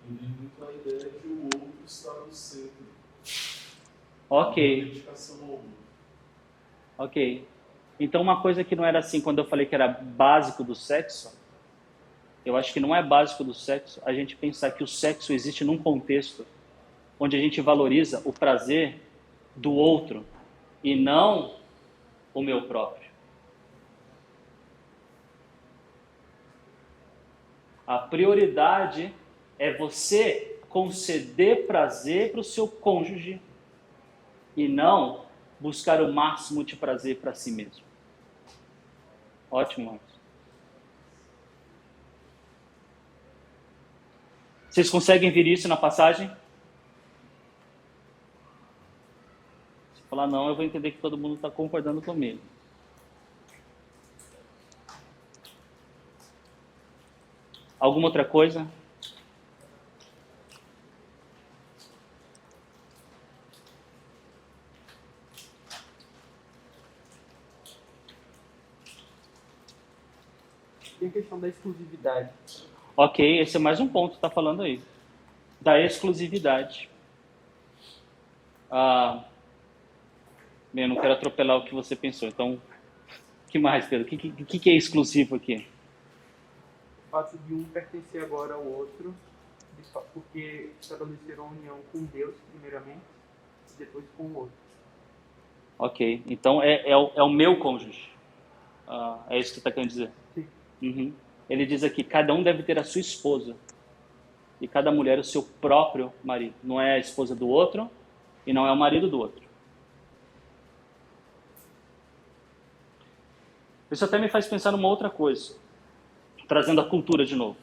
Ele tem muito a ideia de o outro estar no centro. Ok. Dedicação ao outro. Ok. Então uma coisa que não era assim quando eu falei que era básico do sexo, eu acho que não é básico do sexo a gente pensar que o sexo existe num contexto onde a gente valoriza o prazer do outro e não o meu próprio. A prioridade é você conceder prazer para o seu cônjuge e não buscar o máximo de prazer para si mesmo. Ótimo, Marcos. Vocês conseguem ver isso na passagem? Se falar não, eu vou entender que todo mundo está concordando comigo. Alguma outra coisa? Tem a questão da exclusividade. Ok, esse é mais um ponto que está falando aí. Da exclusividade. Bem, eu não quero atropelar o que você pensou. Então, o que mais, Pedro? O que é exclusivo aqui? O fato de um pertencer agora ao outro, porque estabeleceram a união com Deus, primeiramente, e depois com o outro. Ok, então é o meu cônjuge. É isso que você está querendo dizer? Sim. Uhum. Ele diz aqui, cada um deve ter a sua esposa. E cada mulher o seu próprio marido. Não é a esposa do outro e não é o marido do outro. Isso até me faz pensar numa outra coisa. Trazendo a cultura de novo.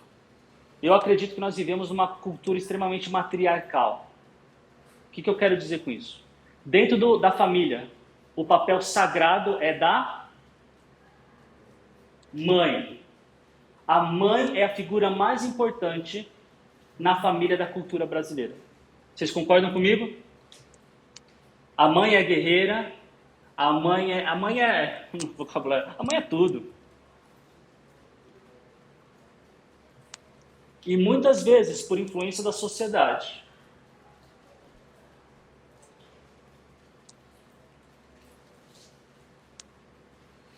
Eu acredito que nós vivemos numa cultura extremamente matriarcal. O que eu quero dizer com isso? Dentro da família, o papel sagrado é da mãe. A mãe é a figura mais importante na família da cultura brasileira. Vocês concordam comigo? A mãe é guerreira, a mãe é tudo. E muitas vezes, por influência da sociedade,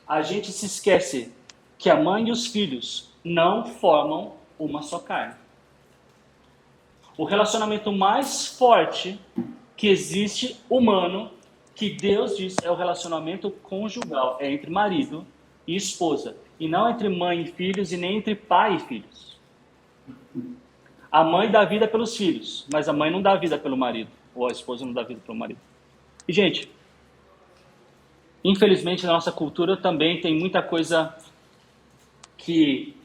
a gente se esquece que a mãe e os filhos não formam uma só carne. O relacionamento mais forte que existe humano, que Deus diz, é o relacionamento conjugal, é entre marido e esposa, e não entre mãe e filhos e nem entre pai e filhos. A mãe dá vida pelos filhos, mas a mãe não dá vida pelo marido, ou a esposa não dá vida pelo marido. E, gente, infelizmente na nossa cultura também tem muita coisa que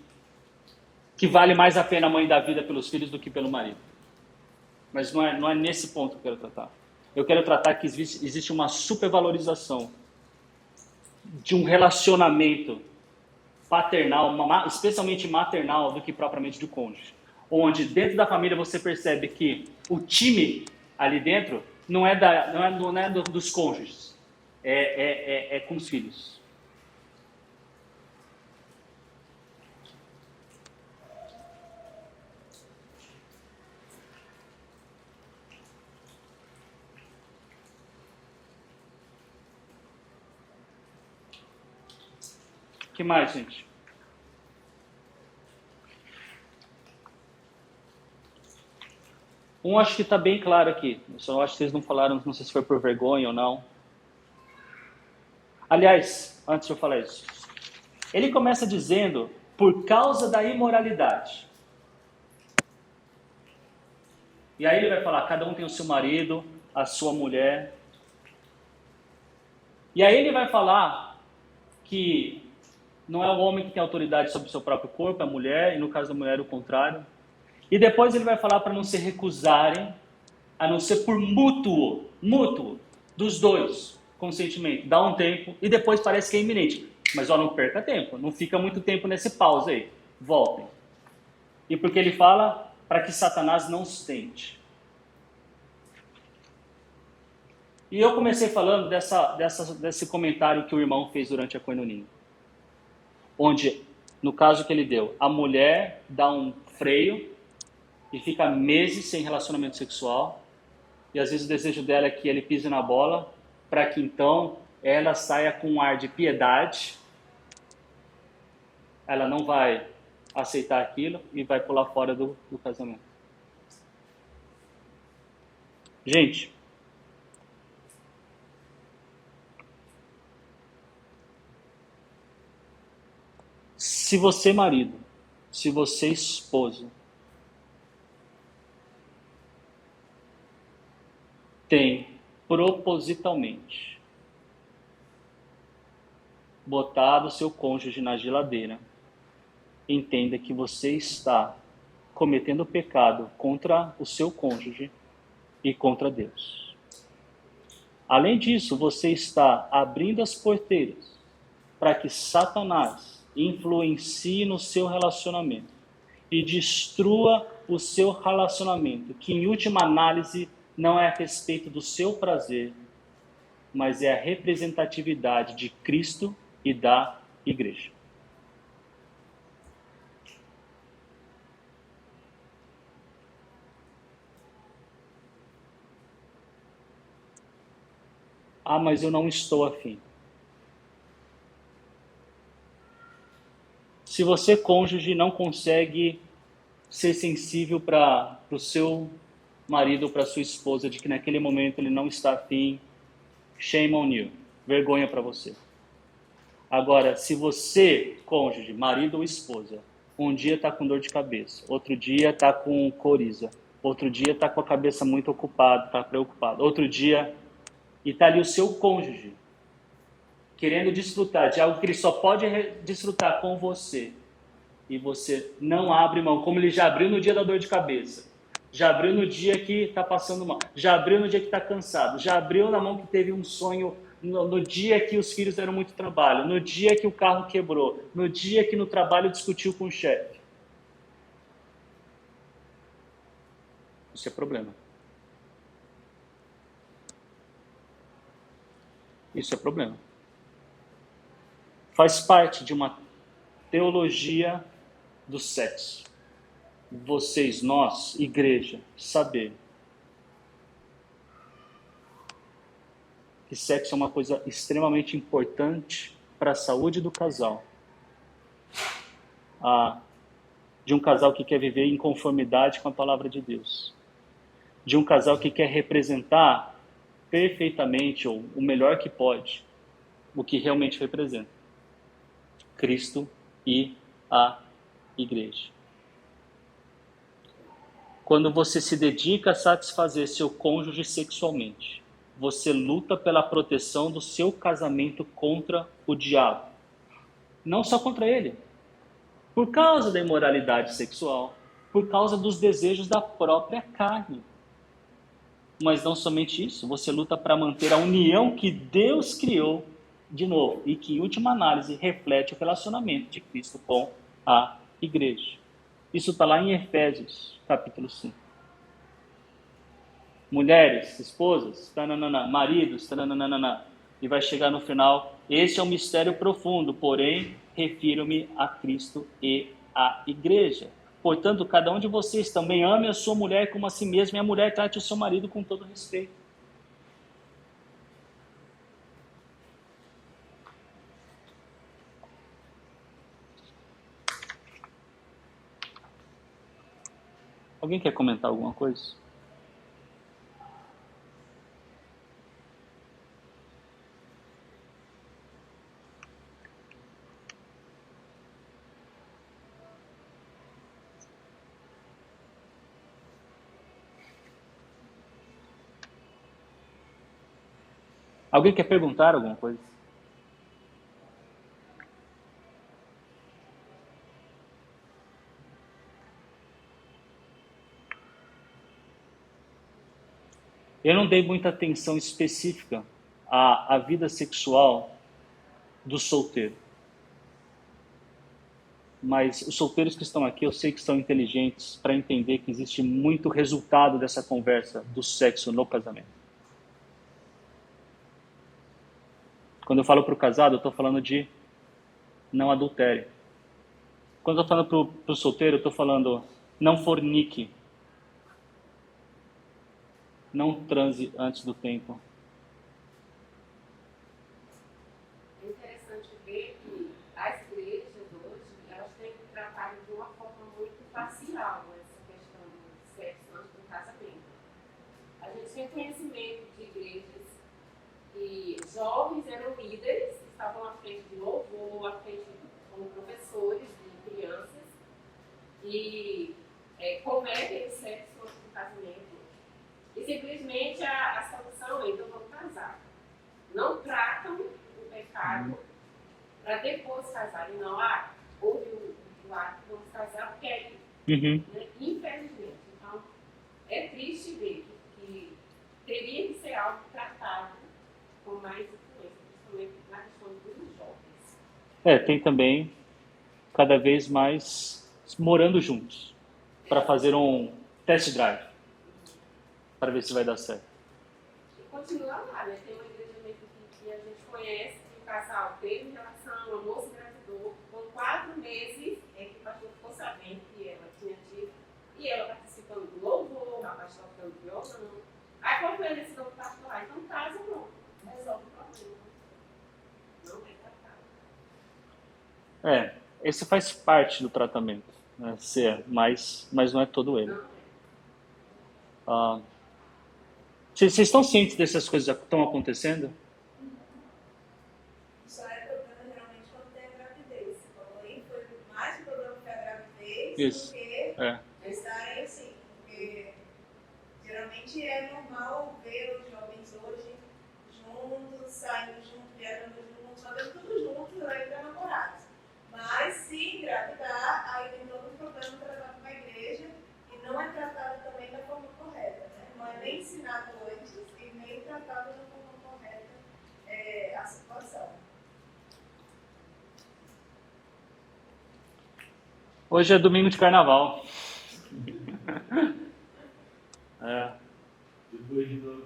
vale mais a pena a mãe dar vida pelos filhos do que pelo marido. Mas não é nesse ponto que eu quero tratar. Eu quero tratar que existe uma supervalorização de um relacionamento paternal, especialmente maternal, do que propriamente do cônjuge. Onde dentro da família você percebe que o time ali dentro não é dos cônjuges, é com os filhos. O que mais, gente? Acho que está bem claro aqui. Eu só acho que vocês não falaram, não sei se foi por vergonha ou não. Aliás, antes de eu falar isso, ele começa dizendo, por causa da imoralidade. E aí ele vai falar, cada um tem o seu marido, a sua mulher. E aí ele vai falar que não é o homem que tem autoridade sobre o seu próprio corpo, é a mulher, e no caso da mulher o contrário. E depois ele vai falar para não se recusarem, a não ser por mútuo, dos dois, consentimento. Dá um tempo e depois parece que é iminente. Mas ó, não perca tempo, não fica muito tempo nesse pause aí. Voltem. E porque ele fala para que Satanás não os tente. E eu comecei falando desse comentário que o irmão fez durante a coinonia. Onde, no caso que ele deu, a mulher dá um freio e fica meses sem relacionamento sexual, e às vezes o desejo dela é que ele pise na bola, para que então ela saia com um ar de piedade, ela não vai aceitar aquilo e vai pular fora do casamento. Gente, se você marido, se você esposa, tem propositalmente botado seu cônjuge na geladeira, entenda que você está cometendo pecado contra o seu cônjuge e contra Deus. Além disso, você está abrindo as porteiras para que Satanás influencie no seu relacionamento e destrua o seu relacionamento, que em última análise não é a respeito do seu prazer, mas é a representatividade de Cristo e da igreja. Ah, mas eu não estou afim. Se você, cônjuge, não consegue ser sensível para o seu marido ou para sua esposa, de que naquele momento ele não está afim, shame on you, vergonha para você. Agora, se você, cônjuge, marido ou esposa, um dia está com dor de cabeça, outro dia está com coriza, outro dia está com a cabeça muito ocupada, está preocupado, outro dia, e está ali o seu cônjuge, querendo desfrutar de algo que ele só pode desfrutar com você, e você não abre mão, como ele já abriu no dia da dor de cabeça, já abriu no dia que está passando mal, já abriu no dia que está cansado, já abriu na mão que teve um sonho, no dia que os filhos deram muito trabalho, no dia que o carro quebrou, no dia que no trabalho discutiu com o chefe. Isso é problema. Isso é problema. Faz parte de uma teologia do sexo. Vocês, nós, igreja, saber que sexo é uma coisa extremamente importante para a saúde do casal. De um casal que quer viver em conformidade com a palavra de Deus. De um casal que quer representar perfeitamente, ou o melhor que pode, o que realmente representa. Cristo e a igreja. Quando você se dedica a satisfazer seu cônjuge sexualmente, você luta pela proteção do seu casamento contra o diabo. Não só contra ele. Por causa da imoralidade sexual, por causa dos desejos da própria carne. Mas não somente isso, você luta para manter a união que Deus criou de novo e que, em última análise, reflete o relacionamento de Cristo com a igreja. Isso está lá em Efésios, capítulo 5. Mulheres, esposas, tananana, maridos, tananana, e vai chegar no final, este é um mistério profundo, porém, refiro-me a Cristo e à igreja. Portanto, cada um de vocês também ame a sua mulher como a si mesmo, e a mulher trate o seu marido com todo respeito. Alguém quer comentar alguma coisa? Alguém quer perguntar alguma coisa? Eu não dei muita atenção específica à vida sexual do solteiro. Mas os solteiros que estão aqui, eu sei que são inteligentes para entender que existe muito resultado dessa conversa do sexo no casamento. Quando eu falo para o casado, eu estou falando de não adultério. Quando eu estou falando para o solteiro, eu estou falando não fornique. Não transe antes do tempo. É interessante ver que as igrejas hoje, elas têm tratado de uma forma muito parcial essa questão do sexo antes do casamento. A gente tem conhecimento de igrejas que jovens eram líderes, estavam à frente de louvor, à frente como professores de crianças, e cometem o sexo antes do casamento. E simplesmente a solução é, então vamos casar. Não tratam o pecado para depois casarem. Não, houve o ato, vamos casar, porque aí, né, infelizmente. Então, é triste ver que teria que ser algo tratado com mais influência, principalmente na questão dos jovens. Tem também cada vez mais morando juntos para fazer um test drive. Para ver se vai dar certo. E continua lá, né? Tem uma igreja mesmo que a gente conhece, que o casal teve relação, a moça engravidou, com 4 meses é que o pastor ficou sabendo que ela tinha tido, e ela participando do louvor, o rapaz tocando violão. Aí qual foi a decisão do pastor lá? Então casa não, resolve o problema. Não é tratado. Esse faz parte do tratamento, né? Mas não é todo ele. Vocês estão cientes dessas coisas que estão acontecendo? Só é problema geralmente quando tem a gravidez. Você falou aí, foi mais um problema que a gravidez Isso. do que estarem assim. Porque geralmente é normal ver os jovens hoje juntos, saindo juntos, viajando juntos, fazendo tudo juntos, aí para namorados. Mas se engravidar, aí tem todo um problema tratado na igreja e não é tratado também da forma correta, né? Não é nem ensinado antes e nem tratado da forma correta a situação. Hoje é domingo de carnaval. Depois de 9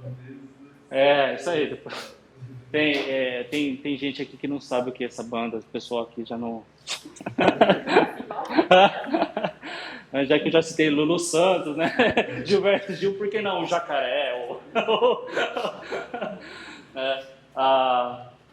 meses. Isso aí. Tem gente aqui que não sabe o que é essa banda. O pessoal aqui já não. Já que eu já citei Lulu Santos, né? Gilberto Gil, por que não? O Jacaré.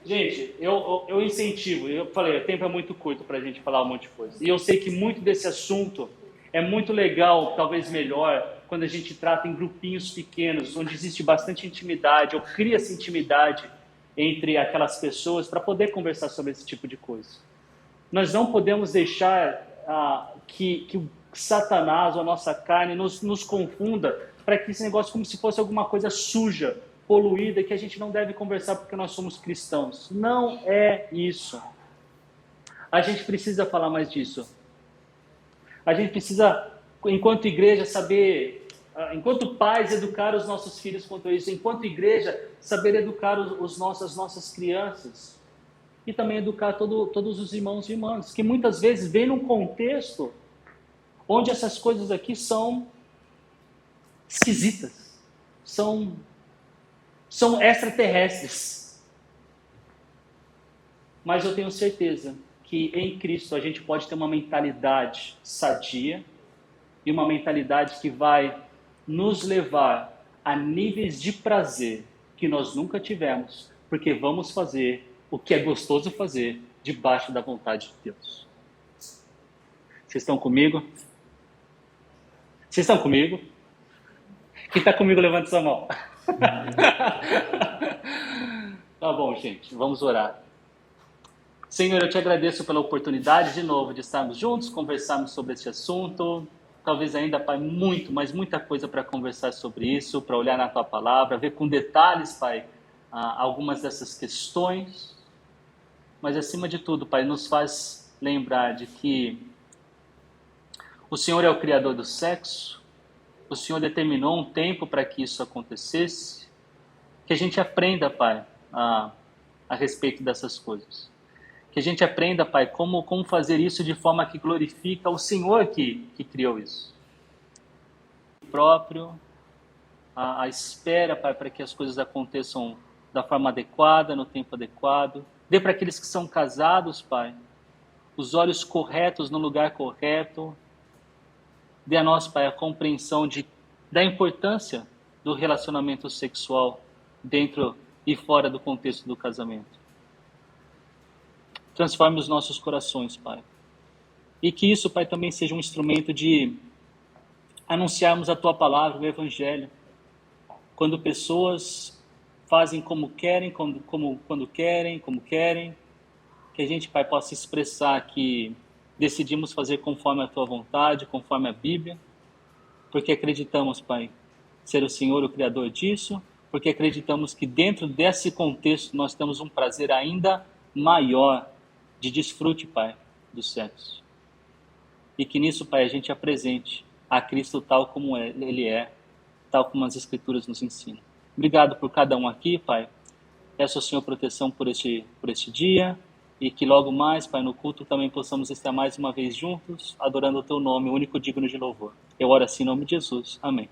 Gente, eu incentivo. Eu falei, o tempo é muito curto para a gente falar um monte de coisa. E eu sei que muito desse assunto é muito legal, talvez melhor, quando a gente trata em grupinhos pequenos, onde existe bastante intimidade, ou cria-se intimidade entre aquelas pessoas para poder conversar sobre esse tipo de coisa. Nós não podemos deixar que o Satanás ou a nossa carne nos confunda para que esse negócio como se fosse alguma coisa suja, poluída, que a gente não deve conversar porque nós somos cristãos. Não é isso. A gente precisa falar mais disso. A gente precisa, enquanto igreja, saber enquanto pais, educar os nossos filhos quanto a isso, enquanto igreja, saber educar as nossas crianças e também educar todos os irmãos e irmãs, que muitas vezes vem num contexto onde essas coisas aqui são esquisitas, são extraterrestres. Mas eu tenho certeza que em Cristo a gente pode ter uma mentalidade sadia e uma mentalidade que vai nos levar a níveis de prazer que nós nunca tivemos, porque vamos fazer o que é gostoso fazer debaixo da vontade de Deus. Vocês estão comigo? Vocês estão comigo? Quem está comigo, levante sua mão. Tá bom, gente, vamos orar. Senhor, eu te agradeço pela oportunidade de novo de estarmos juntos, conversarmos sobre este assunto. Talvez ainda, Pai, muita coisa para conversar sobre isso, para olhar na Tua Palavra, ver com detalhes, Pai, algumas dessas questões. Mas, acima de tudo, Pai, nos faz lembrar de que o Senhor é o Criador do sexo, o Senhor determinou um tempo para que isso acontecesse, que a gente aprenda, Pai, a respeito dessas coisas. Que a gente aprenda, Pai, como fazer isso de forma que glorifica o Senhor que criou isso. Próprio, a espera, Pai, para que as coisas aconteçam da forma adequada, no tempo adequado. Dê para aqueles que são casados, Pai, os olhos corretos no lugar correto. Dê a nós, Pai, a compreensão da importância do relacionamento sexual dentro e fora do contexto do casamento. Transforme os nossos corações, Pai. E que isso, Pai, também seja um instrumento de anunciarmos a Tua Palavra, o Evangelho. Quando pessoas fazem como querem, quando querem, como querem, que a gente, Pai, possa expressar que decidimos fazer conforme a Tua vontade, conforme a Bíblia, porque acreditamos, Pai, ser o Senhor o Criador disso, porque acreditamos que dentro desse contexto nós temos um prazer ainda maior de desfrute, Pai, do sexo. E que nisso, Pai, a gente apresente a Cristo tal como Ele é, tal como as Escrituras nos ensinam. Obrigado por cada um aqui, Pai. Peço ao Senhor proteção por este dia e que logo mais, Pai, no culto também possamos estar mais uma vez juntos, adorando o Teu nome, o único digno de louvor. Eu oro assim em nome de Jesus. Amém.